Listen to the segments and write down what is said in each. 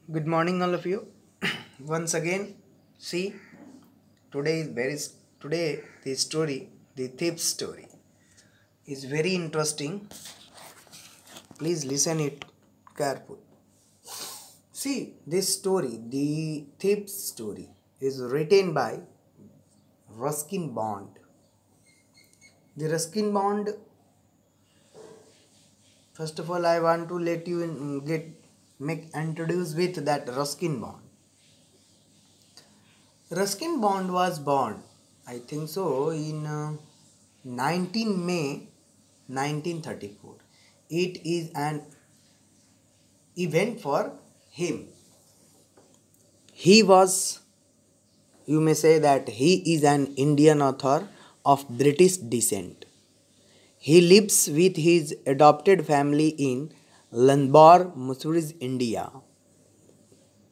Good morning, all of you. Once again, see, today the story, the thief story, is very interesting. Please listen it carefully. See, this story, the thief story, is written by Ruskin Bond. The Ruskin Bond. First of all, I want to let you make introduce with that Ruskin Bond. Ruskin Bond was born, I think so, in 19 May 1934. It is an event for him. He was, you may say that he is an Indian author of British descent. He lives with his adopted family in Lanbor, Mussoorie, India.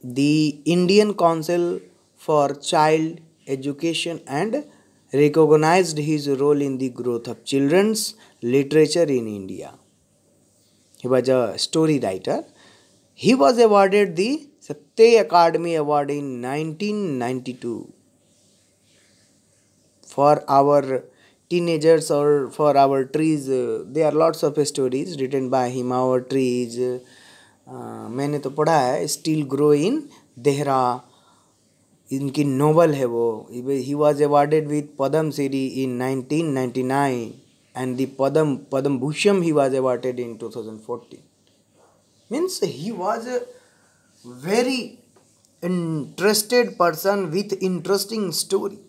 The Indian Council for Child Education and recognized his role in the growth of children's literature in India. He was a story writer. He was awarded the Satya Akademi Award in 1992 for our teenagers or for our trees. There are lots of stories written by him. Our trees, मैंने तो पढ़ा है, still grow in Dehra, इनकी novel है वो. He was awarded with Padma Shri in 1999 and the Padam Bhushan he was awarded in 2014. Means he was a very interested person with interesting story.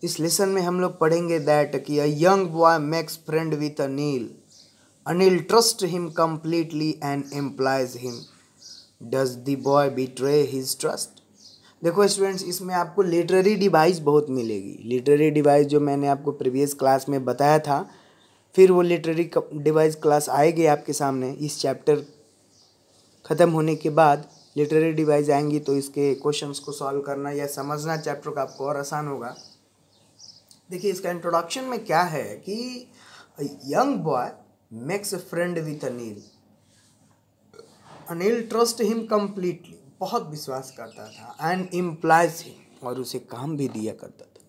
इस lesson में हम लोग पढ़ेंगे दैट कि a young boy makes friend with Anil. Anil trust him completely and employees him. Does the boy betray his trust. देखो students, इसमें आपको literary device बहुत मिलेगी. लिटरेरी डिवाइस जो मैंने आपको प्रीवियस क्लास में बताया था, फिर वो लिटरेरी डिवाइस क्लास आएगी आपके सामने. इस चैप्टर ख़त्म होने के बाद लिटरेरी डिवाइस आएंगी तो इसके क्वेश्चंस को सॉल्व करना या समझना चैप्टर का आपको और आसान होगा. देखिए, इसका इंट्रोडक्शन में क्या है कि young boy makes a friend with Anil. Anil trust him completely, बहुत विश्वास करता था, एंड इम्प्लाइज हिम, और उसे काम भी दिया करता था.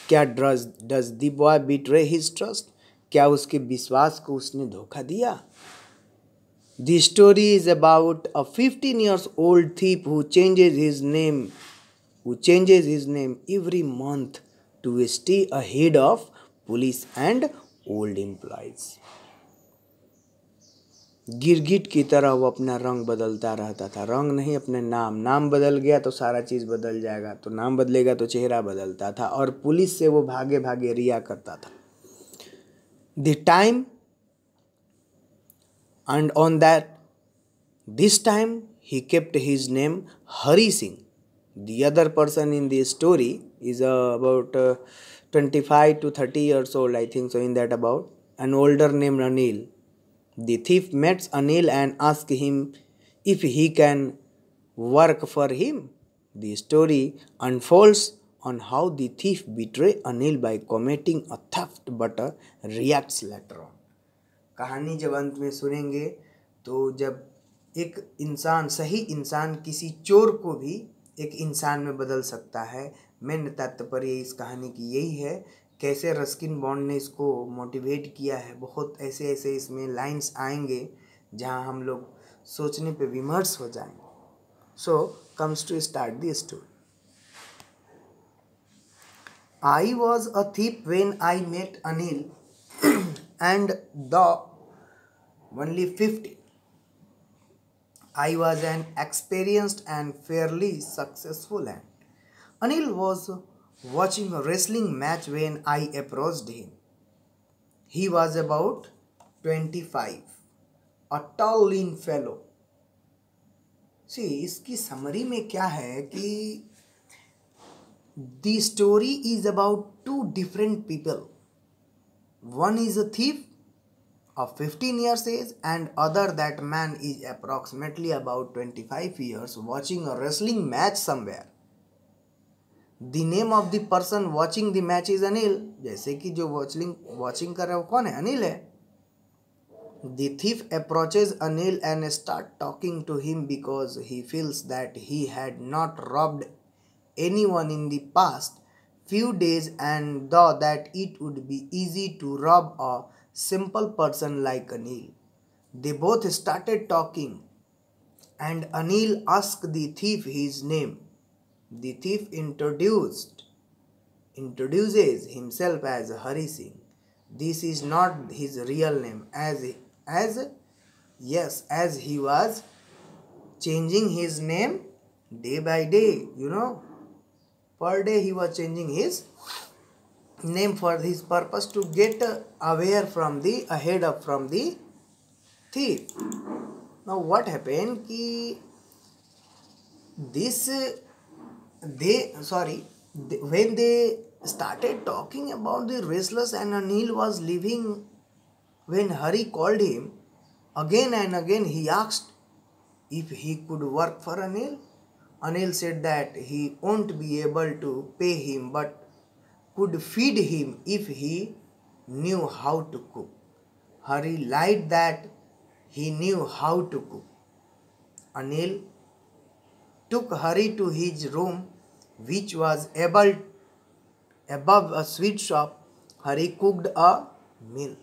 क्या does the boy betray his trust. क्या उसके विश्वास को उसने धोखा दिया. The story is about a 15 years old thief who changes his name every month to stay ahead of police and old employees. गिरगिट की तरह वो अपना रंग बदलता रहता था. रंग नहीं, अपने नाम बदल गया तो सारा चीज़ बदल जाएगा, तो नाम बदलेगा तो चेहरा बदलता था. और पुलिस से वो भागे भागे रिया करता था. The time and on that this time he kept his name Hari Singh. The other person in the story is about 25 to 30 years old, I think so, in that about, an older named Anil. The thief meets Anil and asks him if he can work for him. The story unfolds on how the thief betrays Anil by committing a theft but reacts later on. कहानी जब अंत में सुनेंगे तो जब एक इंसान, सही इंसान, किसी चोर को भी एक इंसान में बदल सकता है. मेन तात्पर्य इस कहानी की यही है. कैसे रस्किन बॉन्ड ने इसको मोटिवेट किया है. बहुत ऐसे ऐसे इसमें लाइंस आएंगे जहां हम लोग सोचने पे विमर्श हो जाएंगे. So comes to start the story. I was a thief when I met Anil and the only 50. I was an experienced and fairly successful and Anil was watching a wrestling match when I approached him. He was about 25, a tall lean fellow. See, इसकी summary में क्या है कि the story is about two different people. One is a thief of 15 years age and other that man is approximately about 25 years watching a wrestling match somewhere. The name of the person watching the match is Anil. जैसे कि जो watching कर रहा है वो कौन है? अनिल है. The thief approaches Anil and starts talking to him because he feels that he had not robbed anyone in the past few days and thought that it would be easy to rob a simple person like Anil. They both started talking and Anil asked the thief his name. The thief introduces himself as Hari Singh. This is not his real name as as he was changing his name day by day, per day he was changing his name for his purpose to get aware from the ahead of from the thief. Now what happened ki this when they started talking about the wrestlers and Anil was leaving, when Hari called him again and again, he asked if he could work for Anil. Anil said that he won't be able to pay him but could feed him if he knew how to cook. Hari lied that he knew how to cook. Anil took Hari to his room, which was above a sweet shop. Hari cooked a meal.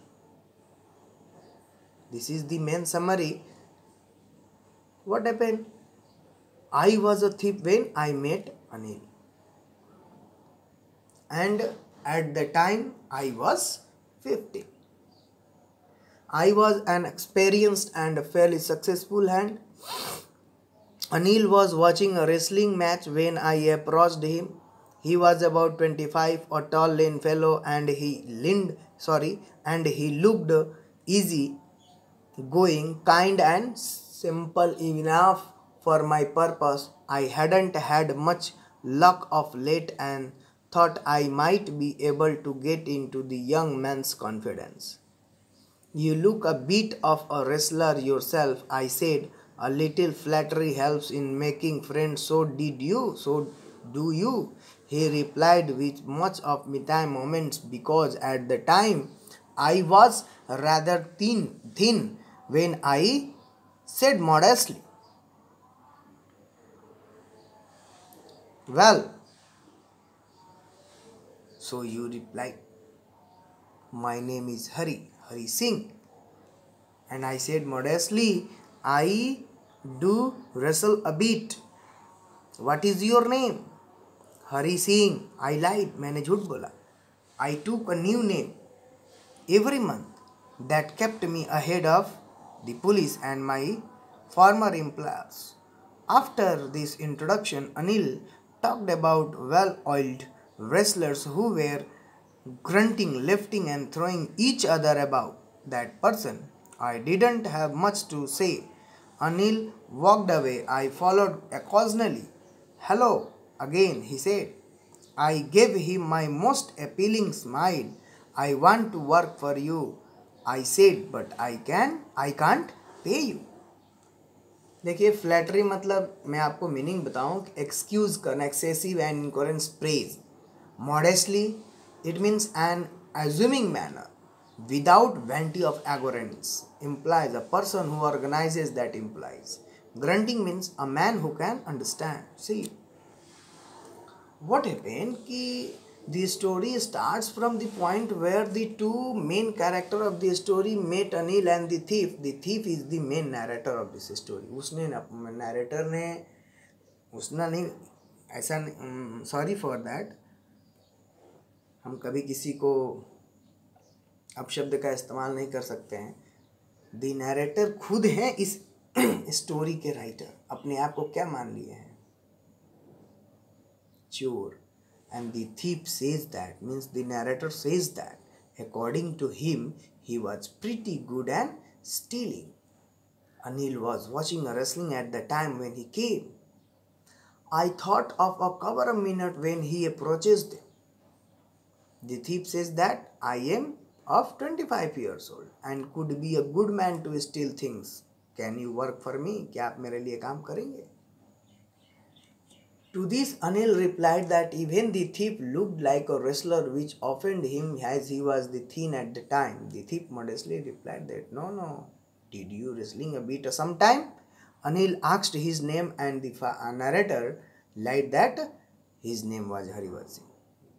This is the main summary. What happened? I was a thief when I met Anil. And at the time I was 15. I was an experienced and fairly successful hand. Anil was watching a wrestling match when I approached him. He was about 25, a tall lean fellow, and he looked easy going, kind and simple enough for my purpose. I hadn't had much luck of late and thought I might be able to get into the young man's confidence. You look a bit of a wrestler yourself, I said. A little flattery helps in making friends. So do you? He replied with much of me time moments because at the time I was rather thin when I said modestly, well, so you replied, my name is Hari Singh. And I said modestly, I do wrestle a bit. What is your name? Hari Singh. I lied. मैंने झूठ बोला. I took a new name every month. That kept me ahead of the police and my former employers. After this introduction, Anil talked about well-oiled wrestlers who were grunting, lifting and throwing each other about. That person. I didn't have much to say. Anil walked away. I followed occasionally. Hello, again, he said. I gave him my most appealing smile. I want to work for you, I said, but I can't pay you. देखिए flattery मतलब मैं आपको meaning बताऊं, excuse करना, excessive and इनकोरेंस praise. Modestly it means an assuming manner without vanity of arrogance, implies a person who organizes that implies. Grunting means a man who can understand. See what happened ki the story starts from the point where the two main character of the story met Anil and the thief. The thief is the main narrator of this story. उसने narrator ने उसने नहीं ऐसा, sorry for that, हम कभी किसी को अपशब्द का इस्तेमाल नहीं कर सकते हैं. द नैरेटर खुद हैं इस स्टोरी के राइटर. अपने आप को क्या मान लिए हैं? चोर. And the thief says that, means the narrator says that according to him he was pretty good and stealing. Anil was watching a wrestling at the time when he came. I thought of a cover a minute when he approaches them. The thief says that I am of 25 years old and could be a good man to steal things. Can you work for me? क्या आप मेरे लिए काम करेंगे? To this, Anil replied that even the thief looked like a wrestler, which offended him as he was the thin at the time. The thief modestly replied that, no, no, did you wrestling a bit sometime? Anil asked his name and the narrator lied that his name was Harivansh Singh.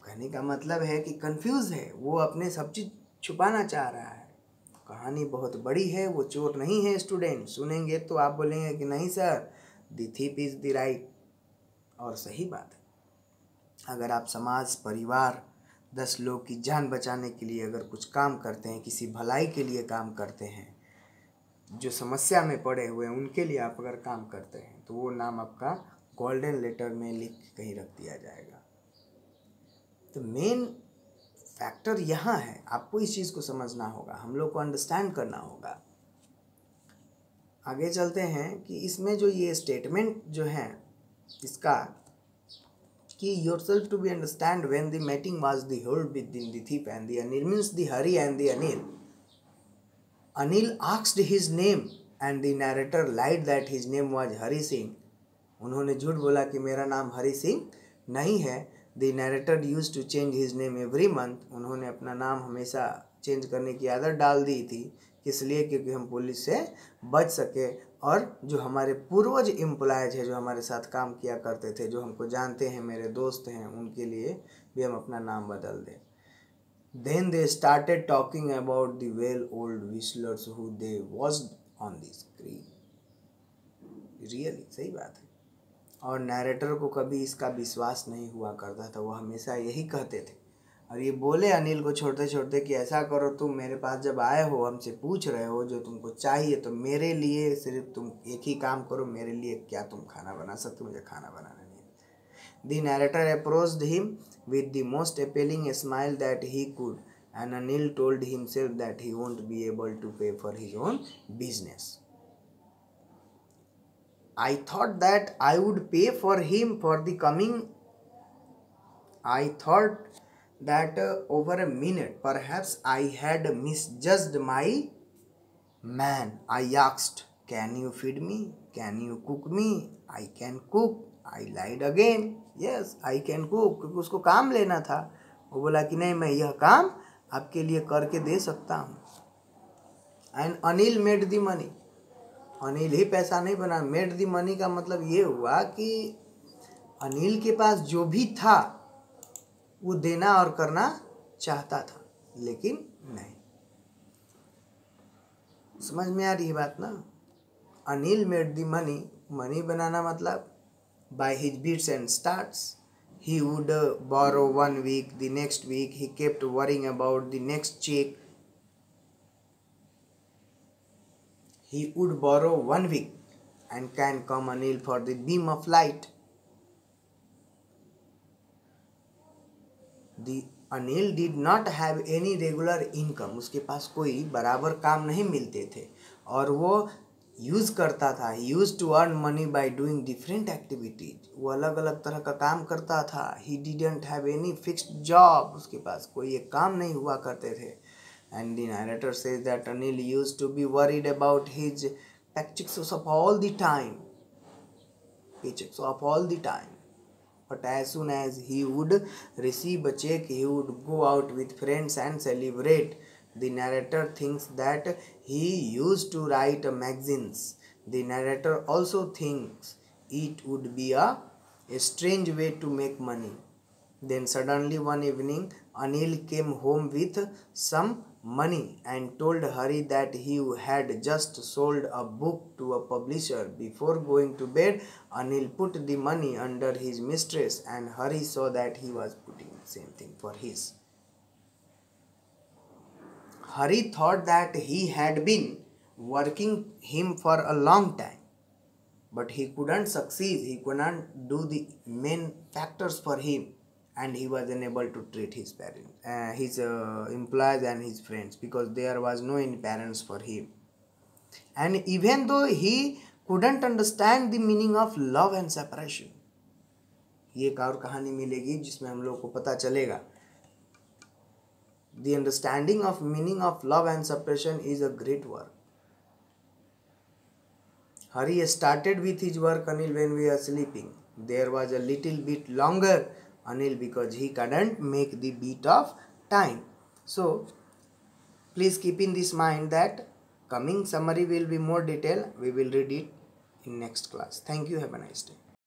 कहने का मतलब है कि confuse है, वो अपने सब चीज छुपाना चाह रहा है. कहानी बहुत बड़ी है, वो चोर नहीं है. स्टूडेंट सुनेंगे तो आप बोलेंगे कि नहीं sir, the thief is the right. और सही बात है. अगर आप समाज, परिवार, 10 लोग की जान बचाने के लिए अगर कुछ काम करते हैं, किसी भलाई के लिए काम करते हैं, जो समस्या में पड़े हुए हैं उनके लिए आप अगर काम करते हैं, तो वो नाम आपका गोल्डन लेटर में लिख के कहीं रख दिया जाएगा. तो मेन फैक्टर यहाँ है, आपको इस चीज़ को समझना होगा, हम लोग को अंडरस्टैंड करना होगा. आगे चलते हैं कि इसमें जो ये स्टेटमेंट जो है इसका कि yourself to be understand when the meeting was the held between the thief and the Anil means the Hari and the Anil. Anil asked his name and the narrator lied that his name was Hari Singh. उन्होंने झूठ बोला कि मेरा नाम हरि सिंह नहीं है. The narrator used to change his name every month. उन्होंने अपना नाम हमेशा चेंज करने की आदत डाल दी थी. किस लिए? क्योंकि हम पुलिस से बच सके और जो हमारे पूर्वज एम्प्लॉयज है, जो हमारे साथ काम किया करते थे, जो हमको जानते हैं, मेरे दोस्त हैं, उनके लिए भी हम अपना नाम बदल दें. Then they started talking about the well-old whistlers who they watched on the screen. Really, सही बात है. और नैरेटर को कभी इसका विश्वास नहीं हुआ करता था. वो हमेशा यही कहते थे. और ये बोले अनिल को छोड़ते छोड़ते कि ऐसा करो, तुम मेरे पास जब आए हो, हमसे पूछ रहे हो जो तुमको चाहिए, तो मेरे लिए सिर्फ तुम एक ही काम करो. मेरे लिए क्या तुम खाना बना सकते? मुझे खाना बनाना नहीं. The narrator approached him with the most appealing smile that he could, and Anil told himself that he won't be able to pay for his own business. I thought that I would pay for him for the coming. I thought that over a minute, perhaps I had misjudged my man. I asked, can you feed me? Can you cook me? I can cook. I lied again. Yes, I can cook. क्योंकि उसको काम लेना था. वो बोला कि नहीं, मैं यह काम आपके लिए करके दे सकता हूँ. And Anil made the money. Anil ही पैसा नहीं बना. मेड द मनी का मतलब ये हुआ कि अनिल के पास जो भी था वो देना और करना चाहता था, लेकिन नहीं. समझ में आ रही है बात ना? Anil made the money. Money बनाना मतलब by his bits and starts. He would borrow 1 week, the next week he kept worrying about the next cheque. He would borrow 1 week and can come Anil for the beam of light. The Anil did not have any regular income. उसके पास कोई बराबर काम नहीं मिलते थे और वो use करता था. He used to earn money by doing different activities. वो अलग अलग तरह का काम करता था. He didn't have any fixed job. उसके पास कोई एक काम नहीं हुआ करते थे. And the narrator says that Anil used to be worried about his paychecks of all the time. But as soon as he would receive a check, he would go out with friends and celebrate. The narrator thinks that he used to write magazines. The narrator also thinks it would be a strange way to make money. Then suddenly one evening, Anil came home with some money and told Hari that he had just sold a book to a publisher. Before going to bed, Anil put the money under his mistress and Hari saw that he was putting the same thing for his. Hari thought that he had been working him for a long time, but he couldn't succeed. He couldn't do the main factors for him. And he was unable to treat his parents, his employees and his friends, because there was no any parents for him. And even though he couldn't understand the meaning of love and separation, ये एक और कहानी मिलेगी जिसमें हम लोग को पता चलेगा. The understanding of meaning of love and separation is a great work. Hari started with his work, Anil, when we are sleeping. there was a little bit longer Anil because he couldn't make the beat of time. So please keep in this mind that coming summary will be more detailed. We will read it in next class. Thank you. Have a nice day.